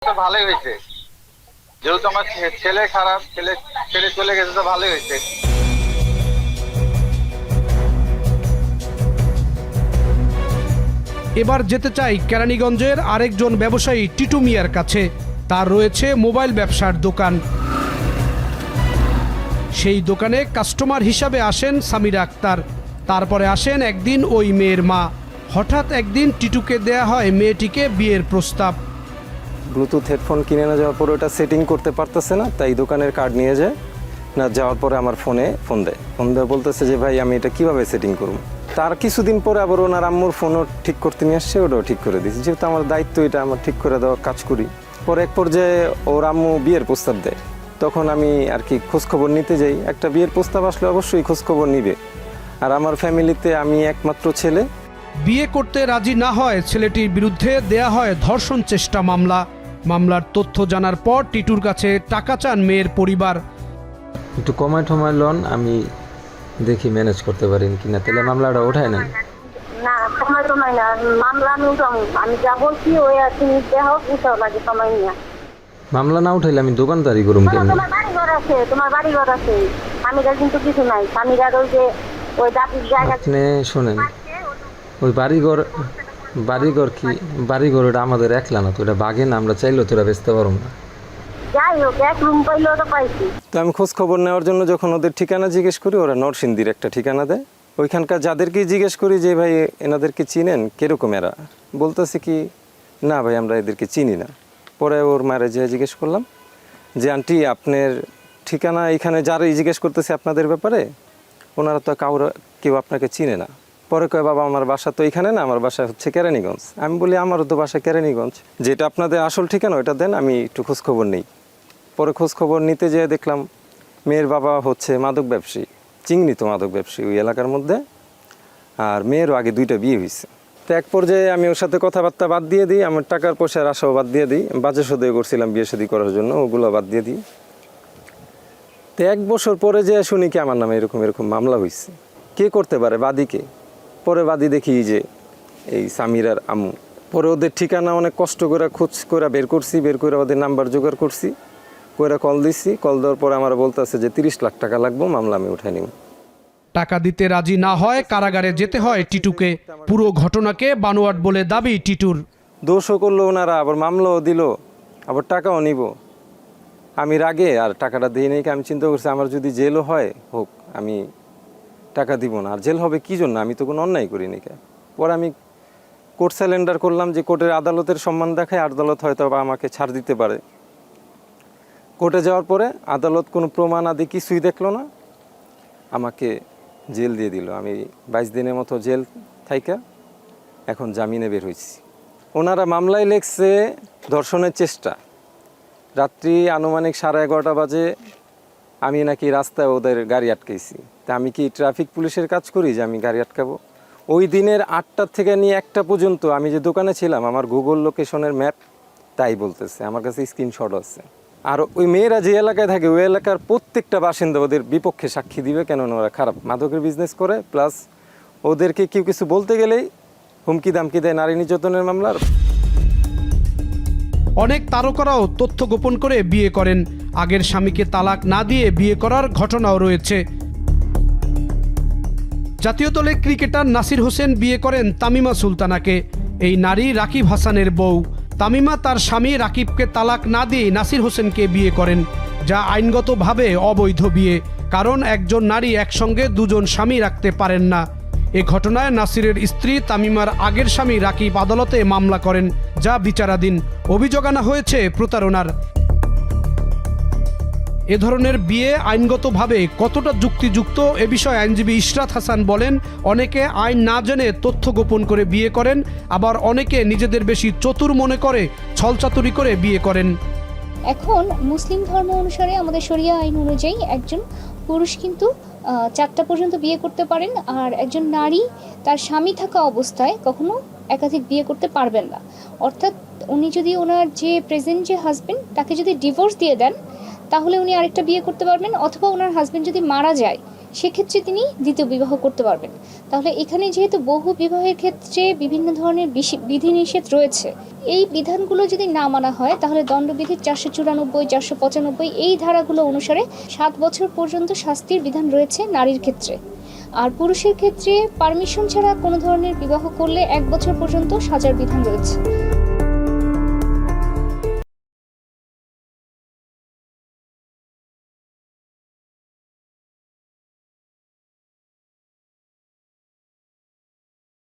ভালোই হয়েছে, যেহেতু আমার ছেলে খারাপ, ছেলে ছেলে চলে গেছে, তো ভালোই হয়েছে। এবার যেতে চাই কেরানীগঞ্জের আরেকজন ব্যবসায়ী টিটু মিয়ার কাছে। তার রয়েছে মোবাইল ব্যবসার দোকান। সেই দোকানে কাস্টমার হিসাবে আসেন সামিরা আক্তার। তারপরে আসেন একদিন ওই মেয়ের মা। হঠাৎ একদিন টিটুকে দেয়া হয় মেয়েটিকে বিয়ের প্রস্তাব। ব্লুটুথ হেডফোন কিনে না যাওয়ার পরে ওটা সেটিং করতে পারতেছে না, তাই দোকানের কার্ড নিয়ে যায়। না যাওয়ার পরে আমার ফোনে ফোন দেয় বলতেছে যে ভাই আমি এটা কিভাবে সেটিং করব। তার কিছুদিন পরে আবার ওনার আম্মুর ফোনও ঠিক করতে নিয়ে আসছে, ওটাও ঠিক করে দিয়েছে। যেহেতু আমার দায়িত্ব এটা, আমার ঠিক করে দেওয়া কাজ করি। পরে এক পর্যায়ে ওর আম্মু বিয়ের প্রস্তাব দেয়, তখন আমি আর কি খোঁজখবর নিতে যাই। একটা বিয়ের প্রস্তাব আসলে অবশ্যই খোঁজখবর নিবে। আর আমার ফ্যামিলিতে আমি একমাত্র ছেলে। বিয়ে করতে রাজি না হয় ছেলেটির বিরুদ্ধে দেয়া হয় ধর্ষণ চেষ্টা মামলা। মামলার তথ্য জানার পর টিটুর কাছে টাকা চান মেয়ের পরিবার। একটু কমায় টমায় লোন আমি দেখি ম্যানেজ করতে পারি কিনা, তাহলে মামলাটা ওঠায় নেন। না সময় তোমায় না, মামলা আমি উঠাবো। আমি যা বলছি ওই আর তুমি দেহ উঠাও লাগে সময় নিয়ে। মামলা না উঠাইলে আমি দোকানদারি করুম কেমনি? তোমার বাড়ি ঘর আছে, তোমার বাড়ি ঘর আছে। স্বামীরা কিন্তু কিছু নাই, স্বামীরা ওই যে ওই দাবির জায়গা। আপনি শোনেন, ওই বাড়িঘর কি বাড়িঘর ওটা আমাদের একলা না তো, ওটা বাগে না, আমরা চাইলেও তোরা বেচতে পারবো না। যাই হোক এক রুম পাইলেও তো পাইছি। তো আমি খোঁজ খবর নেওয়ার জন্য যখন ওদের ঠিকানা জিজ্ঞেস করি, ওরা নরসিংদীর একটা ঠিকানা দেয়। ওইখানকার যাদেরকেই জিজ্ঞেস করি যে ভাই এনাদেরকে চিনেন, কীরকম এরা, বলতেছে কি না ভাই আমরা এদেরকে চিনি না। পরে ওর মারে যে জিজ্ঞেস করলাম যে আন্টি আপনার ঠিকানা এখানে যারাই জিজ্ঞেস করতেছে আপনাদের ব্যাপারে, ওনারা তো কেউ আপনাকে চিনে না। পরে কয় বাবা আমার বাসা তো এখানে না, আমার বাসা হচ্ছে কেরানীগঞ্জ। আমি বলি আমারও তো বাসা কেরানীগঞ্জ, যেটা আপনাদের আসল ঠিকানা ওইটা দেন, আমি একটু খোঁজখবর নেই। পরে খোঁজখবর নিতে যেয়ে দেখলাম মেয়ের বাবা হচ্ছে মাদক ব্যবসায়ী, চিহ্নিত মাদক ব্যবসায়ী ওই এলাকার মধ্যে। আর মেয়েরও আগে 2টা বিয়ে হয়েছে। তো এক পর্যায়ে আমি ওর সাথে কথাবার্তা বাদ দিয়ে দিই, আমার টাকার পয়সার আশাও বাদ দিয়ে দিই। বাজে সদেয় করছিলাম বিয়ে শাদী করার জন্য, ওগুলো বাদ দিয়ে দিই। তো 1 বছর পরে যে শুনি কি আমার নামে এরকম মামলা হয়েছে। কে করতে পারে? বাদীকে। পরে বাদী দেখি যে এই সামিরার আম্মু। পরে ওদের ঠিকানা অনেক কষ্ট করে খোঁজ করে বের করছি, বের করে ওদের নাম্বার জোগাড় করছি, করে কল দিচ্ছি। কল দেওয়ার পরে আমার বলতেছে যে 30 লাখ টাকা লাগবে, মামলা আমি উঠাই নিব। টাকা দিতে রাজি না হয় কারাগারে যেতে হয় টিটুকে। পুরো ঘটনাকে বানোয়াট বলে দাবি টিটুর। দোষও করলো ওনারা, আবার মামলাও দিল, আবার টাকাও নিব। আমি রাগে আর টাকাটা দিয়ে নেই। আমি চিন্তা করছি আমার যদি জেলও হয় হোক, আমি টাকা দিব না। আর জেল হবে কি জন্য? আমি তো কোনো অন্যায় করিনি। পরে আমি কোর্ট স্যালেন্ডার করলাম যে কোর্টের আদালতের সম্মান দেখায়, আদালত হয়তো আমাকে ছাড় দিতে পারে। কোর্টে যাওয়ার পরে আদালত কোনো প্রমাণ আদি কিছুই দেখলো না, আমাকে জেল দিয়ে দিল। আমি 22 দিনের মতো জেল থাইকা এখন জামিনে বের হয়েছি। ওনারা মামলায় লেখছে ধর্ষণের চেষ্টা। রাত্রি আনুমানিক 11:30 বাজে আমি নাকি রাস্তায় ওদের গাড়ি আটকেছি। তা আমি কি ট্রাফিক পুলিশের কাজ করি যে আমি গাড়ি আটকাবো? ওই দিনের 8টা থেকে নিয়ে 1টা পর্যন্ত আমি যে দোকানে ছিলাম, আমার গুগল লোকেশনের ম্যাপ তাই বলতেছে, আমার কাছে স্ক্রিনশট আছে। আর ওই মেয়েরা যে এলাকায় থাকে ওই এলাকার প্রত্যেকটা বাসিন্দা ওদের বিপক্ষে সাক্ষী দিবে, কেননা ওরা খারাপ মাদকের বিজনেস করে। প্লাস ওদেরকে কেউ কিছু বলতে গেলেই হুমকি দামকি দেয় নারী নির্যাতনের মামলার। অনেক তারকারাও তথ্য গোপন করে বিয়ে করেন। আগের স্বামীকে তালাক না দিয়ে বিয়ে করার ঘটনাও রয়েছে। জাতীয় দলের ক্রিকেটার নাসির হোসেন বিয়ে করেন তামিমা সুলতানাকে। এই নারী রাকিব হাসানের বউ। তামিমা তার স্বামী রাকিবকে তালাক না দিয়ে নাসির হোসেনকে বিয়ে করেন, যা আইনগতভাবে অবৈধ বিয়ে। কারণ একজন নারী একসঙ্গে 2জন স্বামী রাখতে পারেন না। এ ঘটনায় নাসিরের স্ত্রী তামিমার আগের স্বামী রাকিব আদালতে মামলা করেন, যা বিচারাধীন। অভিযোগ আনা হয়েছে প্রতারণার। এ ধরনের বিয়ে আইনগতভাবে কতটা যুক্তিযুক্ত এ বিষয়ে আইনজীবী ইশরাত হাসান বলেন, অনেকে আইন না জেনে তথ্য গোপন করে বিয়ে করেন, আবার অনেকে নিজেদের বেশি চতুর মনে করে ছলচাতুরি করে বিয়ে করেন। এখন মুসলিম ধর্ম অনুসারে আমাদের শরিয়া আইন অনুযায়ী একজন পুরুষ কিন্তু 4টা পর্যন্ত বিয়ে করতে পারেন, আর একজন নারী তার স্বামী থাকা অবস্থায় কখনো একাধিক বিয়ে করতে পারবেন না। অর্থাৎ উনি যদি ওনার যে প্রেজেন্ট যে হাজবেন্ড তাকে যদি ডিভোর্স দিয়ে দেন, তাহলে উনি আরেকটা বিয়ে করতে পারবেন, অথবা ওনার হাজবেন্ড যদি মারা যায় সেক্ষেত্রে তিনি দ্বিতীয় বিবাহ করতে পারবেন। তাহলে এখানে যেহেতু বহু বিবাহের ক্ষেত্রে বিভিন্ন ধরনের বিধিনিষেধ রয়েছে, এই বিধানগুলো যদি না মানা হয় তাহলে দণ্ডবিধির 494, 495 এই ধারাগুলো অনুসারে 7 বছর পর্যন্ত শাস্তির বিধান রয়েছে নারীর ক্ষেত্রে। আর পুরুষের ক্ষেত্রে পারমিশন ছাড়া কোনো ধরনের বিবাহ করলে 1 বছর পর্যন্ত সাজার বিধান রয়েছে।